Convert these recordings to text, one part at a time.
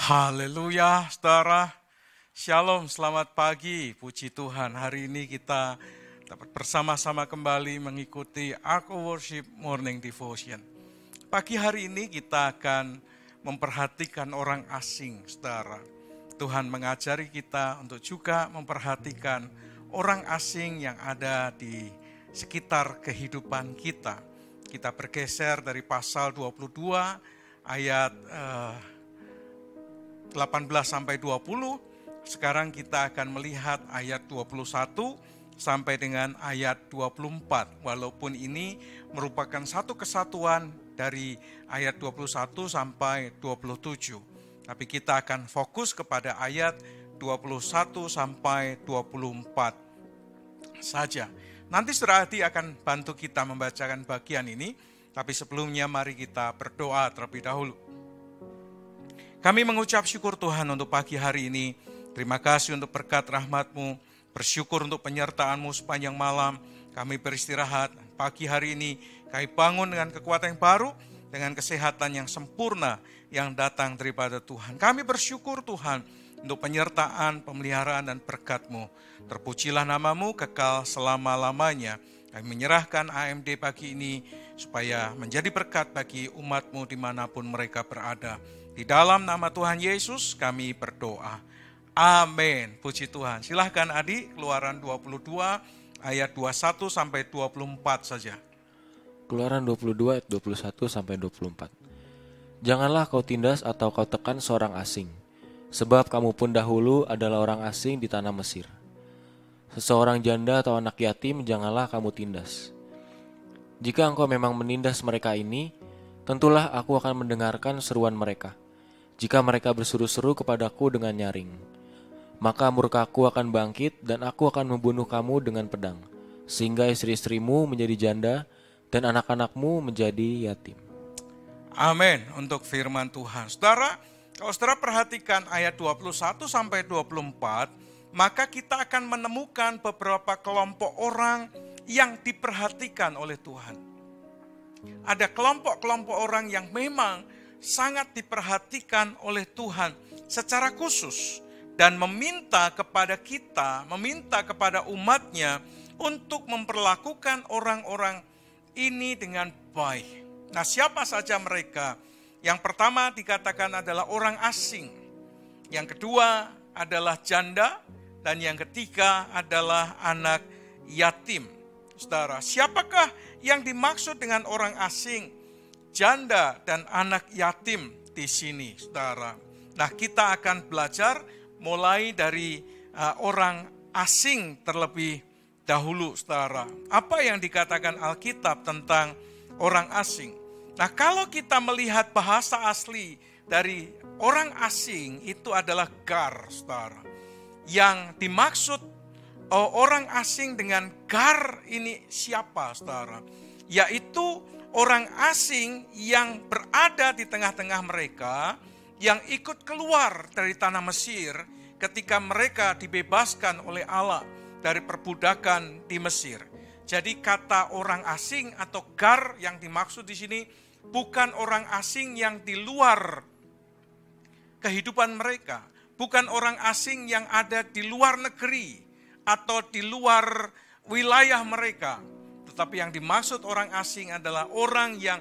Haleluya, saudara. Shalom, selamat pagi. Puji Tuhan, hari ini kita dapat bersama-sama kembali mengikuti Ark of Worship Morning Devotion. Pagi hari ini kita akan memperhatikan orang asing, saudara. Tuhan mengajari kita untuk juga memperhatikan orang asing yang ada di sekitar kehidupan kita. Kita bergeser dari pasal 22 ayat 18 sampai 20, sekarang kita akan melihat ayat 21 sampai dengan ayat 24. Walaupun ini merupakan satu kesatuan dari ayat 21 sampai 27. Tapi kita akan fokus kepada ayat 21 sampai 24 saja. Nanti Saudara Adi akan bantu kita membacakan bagian ini, tapi sebelumnya mari kita berdoa terlebih dahulu. Kami mengucap syukur Tuhan untuk pagi hari ini. Terima kasih untuk berkat rahmat-Mu. Bersyukur untuk penyertaan-Mu sepanjang malam. Kami beristirahat. Pagi hari ini kami bangun dengan kekuatan yang baru, dengan kesehatan yang sempurna yang datang daripada Tuhan. Kami bersyukur Tuhan untuk penyertaan, pemeliharaan dan berkat-Mu. Terpujilah nama-Mu kekal selama-lamanya. Kami menyerahkan AMD pagi ini supaya menjadi berkat bagi umat-Mu dimanapun mereka berada. Di dalam nama Tuhan Yesus kami berdoa. Amin. Puji Tuhan. Silahkan Adi, Keluaran 22 ayat 21 sampai 24 saja. Keluaran 22 ayat 21 sampai 24. Janganlah kau tindas atau kau tekan seorang asing, sebab kamu pun dahulu adalah orang asing di tanah Mesir. Seseorang janda atau anak yatim janganlah kamu tindas. Jika engkau memang menindas mereka ini, tentulah aku akan mendengarkan seruan mereka. Jika mereka berseru-seru kepadaku dengan nyaring, maka murkaku akan bangkit dan aku akan membunuh kamu dengan pedang, sehingga istri-istrimu menjadi janda dan anak-anakmu menjadi yatim. Amin untuk firman Tuhan. Saudara, kalau saudara perhatikan ayat 21 sampai 24, maka kita akan menemukan beberapa kelompok orang yang diperhatikan oleh Tuhan. Ada kelompok-kelompok orang yang memang sangat diperhatikan oleh Tuhan secara khusus dan meminta kepada kita, meminta kepada umatnya untuk memperlakukan orang-orang ini dengan baik. Nah, siapa saja mereka? Yang pertama dikatakan adalah orang asing. Yang kedua adalah janda dan yang ketiga adalah anak yatim. Saudara, siapakah yang dimaksud dengan orang asing? Janda dan anak yatim di sini, saudara. Nah, kita akan belajar mulai dari orang asing terlebih dahulu, saudara. Apa yang dikatakan Alkitab tentang orang asing? Nah, kalau kita melihat bahasa asli dari orang asing itu adalah gar, saudara. Yang dimaksud orang asing dengan gar ini siapa, saudara? Yaitu orang asing yang berada di tengah-tengah mereka, yang ikut keluar dari tanah Mesir ketika mereka dibebaskan oleh Allah dari perbudakan di Mesir. Jadi kata orang asing atau gar yang dimaksud di sini bukan orang asing yang di luar kehidupan mereka, bukan orang asing yang ada di luar negeri atau di luar wilayah mereka. Tetapi yang dimaksud orang asing adalah orang yang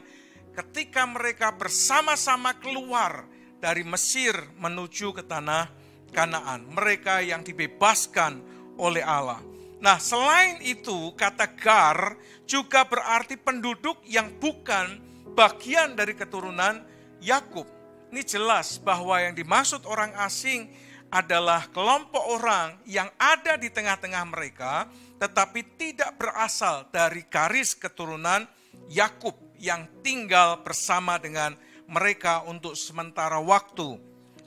ketika mereka bersama-sama keluar dari Mesir menuju ke tanah Kanaan. Mereka yang dibebaskan oleh Allah. Nah, selain itu kata gar juga berarti penduduk yang bukan bagian dari keturunan Yakub. Ini jelas bahwa yang dimaksud orang asing adalah kelompok orang yang ada di tengah-tengah mereka, tetapi tidak berasal dari garis keturunan Yakub yang tinggal bersama dengan mereka untuk sementara waktu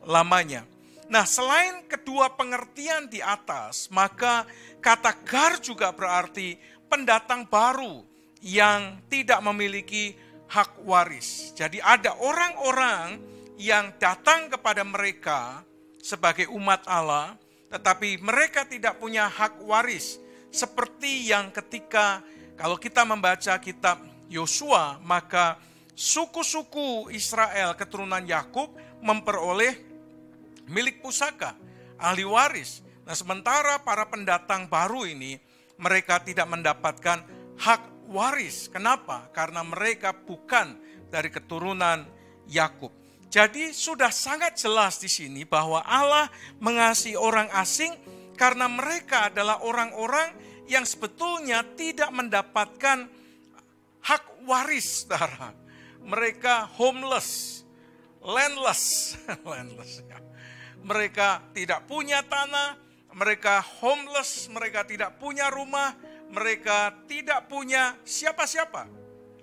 lamanya. Nah, selain kedua pengertian di atas, maka kata gar juga berarti pendatang baru yang tidak memiliki hak waris. Jadi ada orang-orang yang datang kepada mereka sebagai umat Allah, tetapi mereka tidak punya hak waris. Seperti yang ketika kalau kita membaca kitab Yosua, maka suku-suku Israel keturunan Yakub memperoleh milik pusaka, ahli waris. Nah, sementara para pendatang baru ini, mereka tidak mendapatkan hak waris. Kenapa? Karena mereka bukan dari keturunan Yakub. Jadi sudah sangat jelas di sini bahwa Allah mengasihi orang asing karena mereka adalah orang-orang yang sebetulnya tidak mendapatkan hak waris, saudara. Mereka homeless, landless. Mereka tidak punya tanah, mereka homeless, mereka tidak punya rumah, mereka tidak punya siapa-siapa.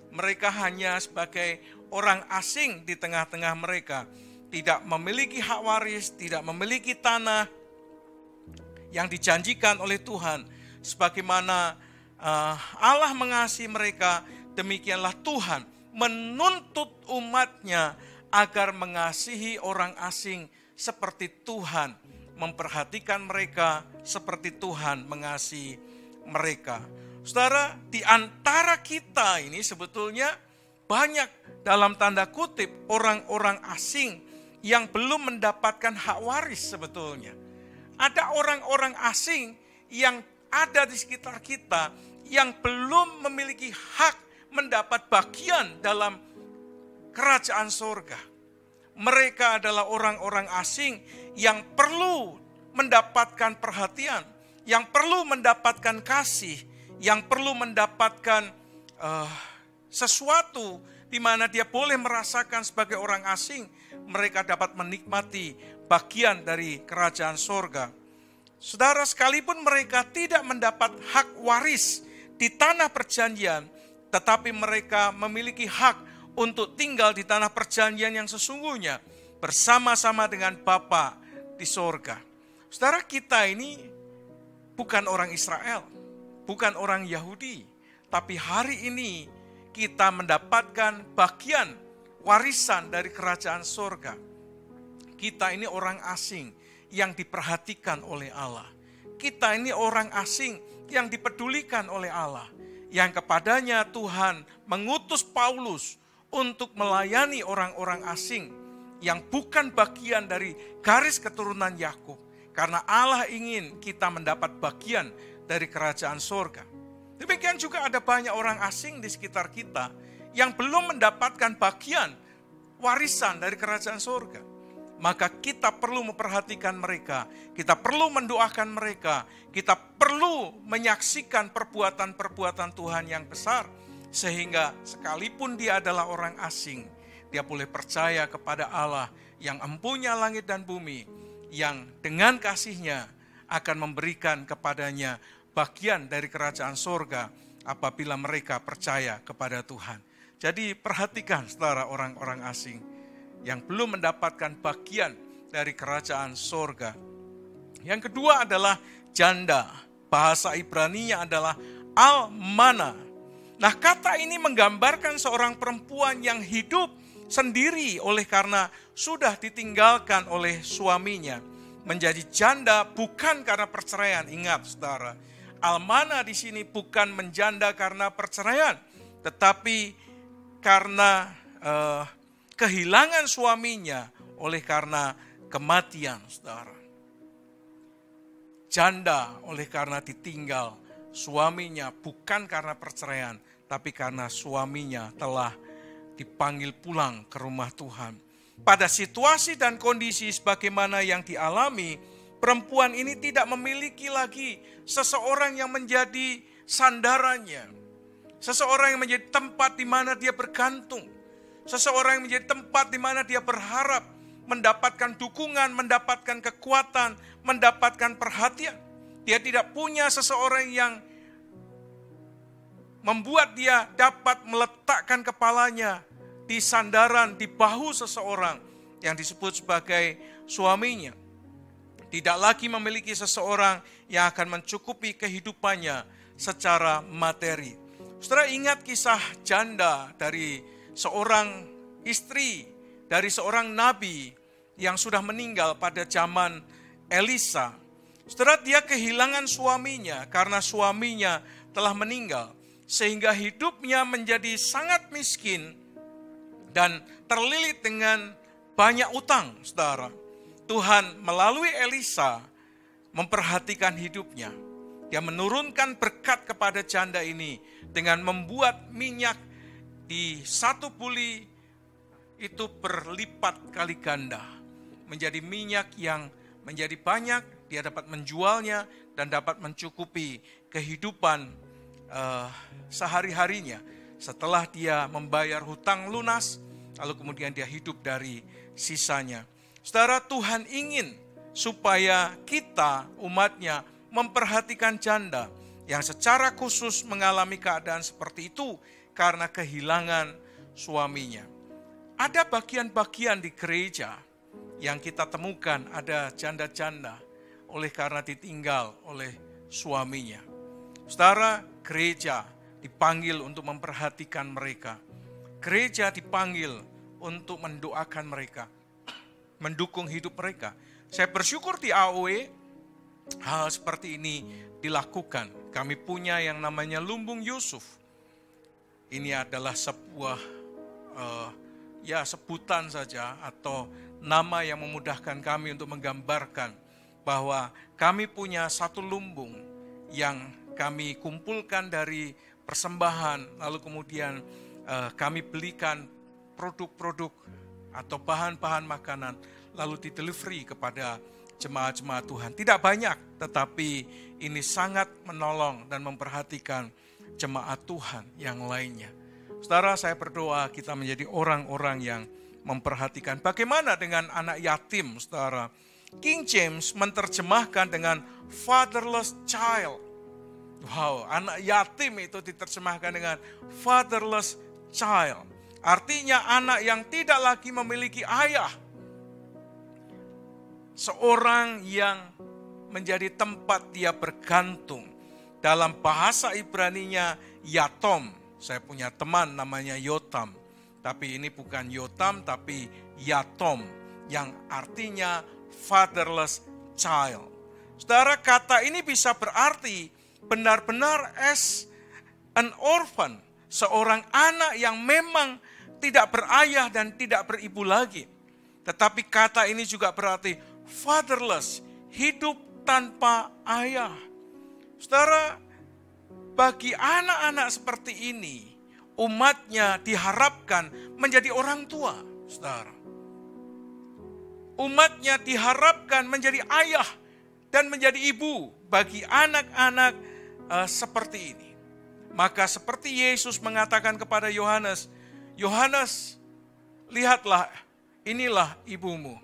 Mereka hanya sebagai orang asing di tengah-tengah mereka. Tidak memiliki hak waris, tidak memiliki tanah yang dijanjikan oleh Tuhan. Sebagaimana Allah mengasihi mereka, demikianlah Tuhan menuntut umatnya agar mengasihi orang asing seperti Tuhan memperhatikan mereka, seperti Tuhan mengasihi mereka. Saudara, di antara kita ini sebetulnya banyak dalam tanda kutip orang-orang asing yang belum mendapatkan hak waris sebetulnya. Ada orang-orang asing yang ada di sekitar kita yang belum memiliki hak mendapat bagian dalam kerajaan surga. Mereka adalah orang-orang asing yang perlu mendapatkan perhatian, yang perlu mendapatkan kasih, yang perlu mendapatkan sesuatu di mana dia boleh merasakan sebagai orang asing, mereka dapat menikmati bagian dari kerajaan surga. Saudara, sekalipun mereka tidak mendapat hak waris di tanah perjanjian, tetapi mereka memiliki hak untuk tinggal di tanah perjanjian yang sesungguhnya bersama-sama dengan Bapa di sorga. Saudara, kita ini bukan orang Israel, bukan orang Yahudi, tapi hari ini kita mendapatkan bagian warisan dari kerajaan sorga. Kita ini orang asing yang diperhatikan oleh Allah. Kita ini orang asing yang dipedulikan oleh Allah, yang kepadanya Tuhan mengutus Paulus untuk melayani orang-orang asing yang bukan bagian dari garis keturunan Yakub. Karena Allah ingin kita mendapat bagian dari kerajaan surga. Demikian juga ada banyak orang asing di sekitar kita yang belum mendapatkan bagian warisan dari kerajaan surga. Maka kita perlu memperhatikan mereka, kita perlu mendoakan mereka, kita perlu menyaksikan perbuatan-perbuatan Tuhan yang besar. Sehingga sekalipun dia adalah orang asing, dia boleh percaya kepada Allah yang empunya langit dan bumi, yang dengan kasihnya akan memberikan kepadanya bagian dari kerajaan surga apabila mereka percaya kepada Tuhan. Jadi perhatikan saudara orang-orang asing yang belum mendapatkan bagian dari kerajaan surga. Yang kedua adalah janda. Bahasa Ibraninya adalah almana. Nah, kata ini menggambarkan seorang perempuan yang hidup sendiri oleh karena sudah ditinggalkan oleh suaminya. Menjadi janda bukan karena perceraian. Ingat saudara, almana di sini bukan menjanda karena perceraian, tetapi karena kehilangan suaminya oleh karena kematian, saudara. Janda oleh karena ditinggal suaminya bukan karena perceraian, tapi karena suaminya telah dipanggil pulang ke rumah Tuhan. Pada situasi dan kondisi sebagaimana yang dialami, perempuan ini tidak memiliki lagi seseorang yang menjadi sandarannya. Seseorang yang menjadi tempat di mana dia bergantung. Seseorang yang menjadi tempat di mana dia berharap mendapatkan dukungan, mendapatkan kekuatan, mendapatkan perhatian. Dia tidak punya seseorang yang membuat dia dapat meletakkan kepalanya di sandaran, di bahu seseorang yang disebut sebagai suaminya. Tidak lagi memiliki seseorang yang akan mencukupi kehidupannya secara materi. Saudara, ingat kisah janda dari seorang istri, dari seorang nabi yang sudah meninggal pada zaman Elisa. Saudara, dia kehilangan suaminya karena suaminya telah meninggal. Sehingga hidupnya menjadi sangat miskin dan terlilit dengan banyak utang, saudara. Tuhan melalui Elisa memperhatikan hidupnya. Dia menurunkan berkat kepada janda ini dengan membuat minyak di satu buli itu berlipat kali ganda. Menjadi minyak yang menjadi banyak, dia dapat menjualnya dan dapat mencukupi kehidupan sehari-harinya. Setelah dia membayar hutang lunas, lalu kemudian dia hidup dari sisanya. Saudara, Tuhan ingin supaya kita, umatnya, memperhatikan janda yang secara khusus mengalami keadaan seperti itu karena kehilangan suaminya. Ada bagian-bagian di gereja yang kita temukan ada janda-janda oleh karena ditinggal oleh suaminya. Saudara, gereja dipanggil untuk memperhatikan mereka. Gereja dipanggil untuk mendoakan mereka, mendukung hidup mereka. Saya bersyukur di AOE hal seperti ini dilakukan. Kami punya yang namanya Lumbung Yusuf. Ini adalah sebuah sebutan saja atau nama yang memudahkan kami untuk menggambarkan bahwa kami punya satu lumbung yang kami kumpulkan dari persembahan, lalu kemudian kami belikan produk-produk atau bahan-bahan makanan, lalu di-delivery kepada jemaat-jemaat Tuhan. Tidak banyak, tetapi ini sangat menolong dan memperhatikan jemaat Tuhan yang lainnya. Saudara, saya berdoa kita menjadi orang-orang yang memperhatikan. Bagaimana dengan anak yatim, saudara? King James menerjemahkan dengan fatherless child. Wow, anak yatim itu diterjemahkan dengan fatherless child. Artinya anak yang tidak lagi memiliki ayah. Seorang yang menjadi tempat dia bergantung. Dalam bahasa Ibraninya yatom. Saya punya teman namanya Yotam. Tapi ini bukan Yotam tapi yatom. Yang artinya fatherless child. Saudara, kata ini bisa berarti benar-benar as an orphan. Seorang anak yang memang tidak berayah dan tidak beribu lagi. Tetapi kata ini juga berarti fatherless, hidup tanpa ayah. Saudara, bagi anak-anak seperti ini, umatnya diharapkan menjadi orang tua. Saudara, umatnya diharapkan menjadi ayah dan menjadi ibu bagi anak-anak seperti ini. Maka seperti Yesus mengatakan kepada Yohanes, Yohanes, lihatlah, inilah ibumu.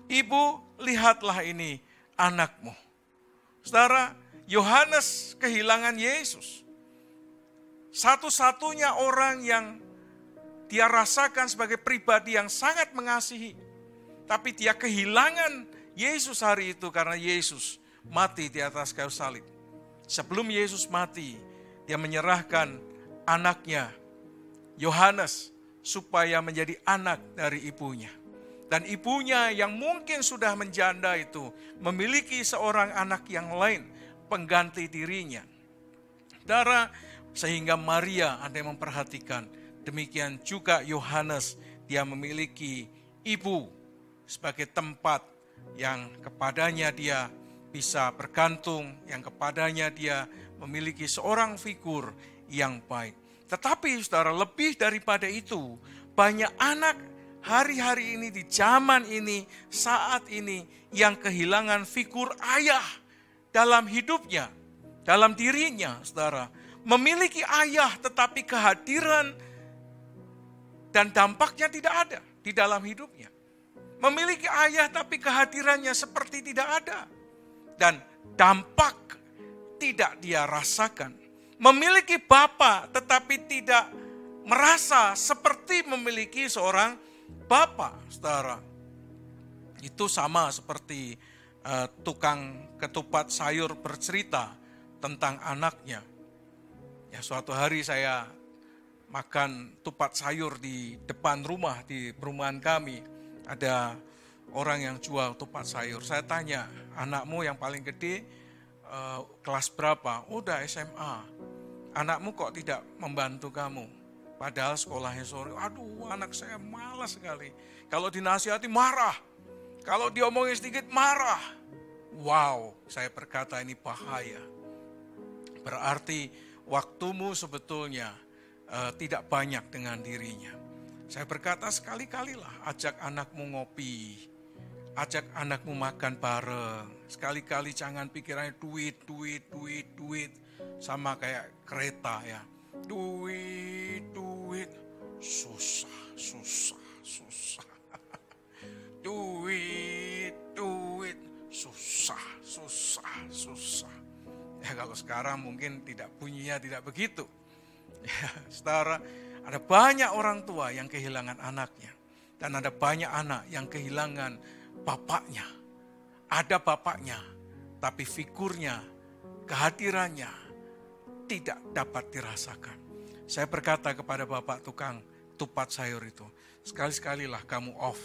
Ibu, lihatlah ini anakmu. Saudara, Yohanes kehilangan Yesus. Satu-satunya orang yang dia rasakan sebagai pribadi yang sangat mengasihi. Tapi dia kehilangan Yesus hari itu karena Yesus mati di atas kayu salib. Sebelum Yesus mati, dia menyerahkan anaknya, Yohanes, supaya menjadi anak dari ibunya. Dan ibunya yang mungkin sudah menjanda itu memiliki seorang anak yang lain, pengganti dirinya. Saudara, sehingga Maria ada yang memperhatikan. Demikian juga Yohanes, dia memiliki ibu sebagai tempat yang kepadanya dia bisa bergantung, yang kepadanya dia memiliki seorang figur yang baik. Tetapi saudara, lebih daripada itu, banyak anak hari-hari ini, di zaman ini, saat ini, yang kehilangan figur ayah dalam hidupnya, dalam dirinya, saudara. Memiliki ayah tetapi kehadiran dan dampaknya tidak ada di dalam hidupnya. Memiliki ayah tapi kehadirannya seperti tidak ada. Dan dampak tidak dia rasakan. Memiliki bapa tetapi tidak merasa seperti memiliki seorang bapa, saudara. Itu sama seperti tukang ketupat sayur bercerita tentang anaknya. Ya, suatu hari saya makan tupat sayur di depan rumah, di perumahan kami. Ada orang yang jual tupat sayur. Saya tanya, anakmu yang paling gede kelas berapa? Udah SMA. Anakmu kok tidak membantu kamu? Padahal sekolahnya sore. Aduh, anak saya malas sekali. Kalau dinasihati marah. Kalau diomongin sedikit marah. Wow, saya berkata ini bahaya. Berarti waktumu sebetulnya tidak banyak dengan dirinya. Saya berkata sekali-kalilah ajak anakmu ngopi. Ajak anakmu makan bareng. Sekali-kali jangan pikirannya duit. Sama kayak kereta ya. Duit. Susah. Duit. Susah. Ya kalau sekarang mungkin bunyinya tidak begitu. Ya, saudara, ada banyak orang tua yang kehilangan anaknya. Dan ada banyak anak yang kehilangan bapaknya. Ada bapaknya, tapi figurnya, kehadirannya tidak dapat dirasakan. Saya berkata kepada bapak tukang tupat sayur itu, sekali-sekalilah kamu off.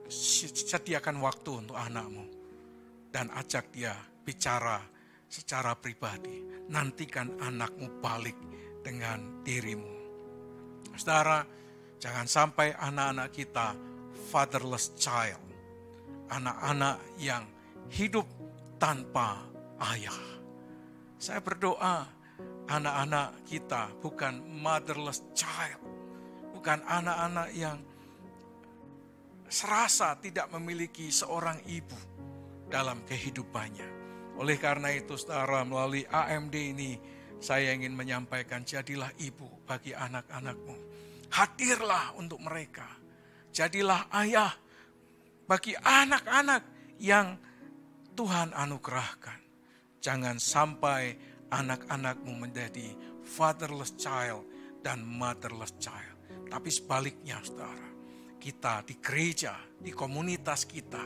Sediakan waktu untuk anakmu. Dan ajak dia bicara secara pribadi. Nantikan anakmu balik dengan dirimu. Saudara, jangan sampai anak-anak kita fatherless child. Anak-anak yang hidup tanpa ayah. Saya berdoa anak-anak kita bukan motherless child. Bukan anak-anak yang serasa tidak memiliki seorang ibu dalam kehidupannya. Oleh karena itu saudara, melalui AMD ini saya ingin menyampaikan, jadilah ibu bagi anak-anakmu. Hadirlah untuk mereka. Jadilah ayah bagi anak-anak yang Tuhan anugerahkan. Jangan sampai anak-anakmu menjadi fatherless child dan motherless child. Tapi sebaliknya saudara, kita di gereja, di komunitas kita,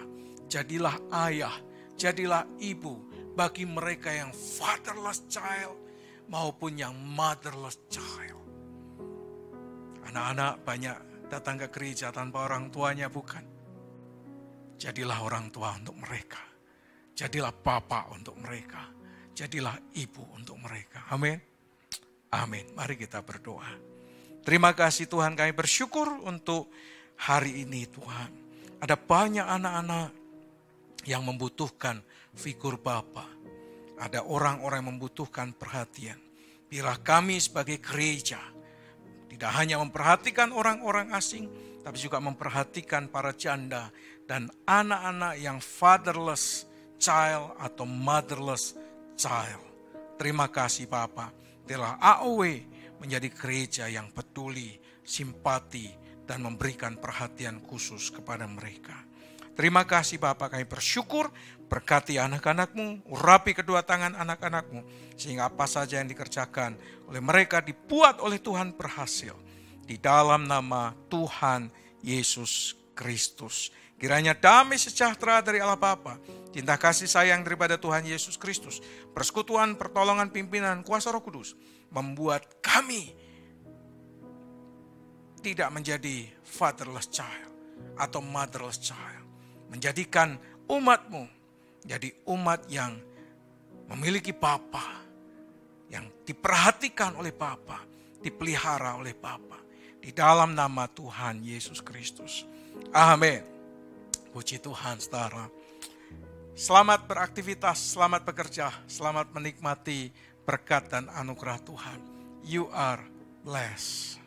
jadilah ayah, jadilah ibu bagi mereka yang fatherless child maupun yang motherless child. Anak-anak banyak datang ke gereja tanpa orang tuanya, bukan? Jadilah orang tua untuk mereka. Jadilah bapak untuk mereka. Jadilah ibu untuk mereka. Amin. Amin. Mari kita berdoa. Terima kasih Tuhan, kami bersyukur untuk hari ini Tuhan. Ada banyak anak-anak yang membutuhkan figur Bapa. Ada orang-orang yang membutuhkan perhatian. Bila kami sebagai gereja tidak hanya memperhatikan orang-orang asing, tapi juga memperhatikan para janda dan anak-anak yang fatherless child atau motherless child. Terima kasih Bapa. Telah AOW menjadi gereja yang peduli, simpati, dan memberikan perhatian khusus kepada mereka. Terima kasih Bapak, kami bersyukur, berkati anak-anakmu, urapi kedua tangan anak-anakmu, sehingga apa saja yang dikerjakan oleh mereka dibuat oleh Tuhan berhasil. Di dalam nama Tuhan Yesus Kristus. Kiranya damai sejahtera dari Allah Bapa, cinta kasih sayang daripada Tuhan Yesus Kristus, persekutuan, pertolongan, pimpinan, kuasa Roh Kudus, membuat kami tidak menjadi fatherless child atau motherless child. Menjadikan umatmu jadi umat yang memiliki Bapa, yang diperhatikan oleh Bapa, dipelihara oleh Bapa. Di dalam nama Tuhan Yesus Kristus. Amin. Puji Tuhan saudara. Selamat beraktivitas, selamat bekerja, selamat menikmati berkat dan anugerah Tuhan. You are blessed.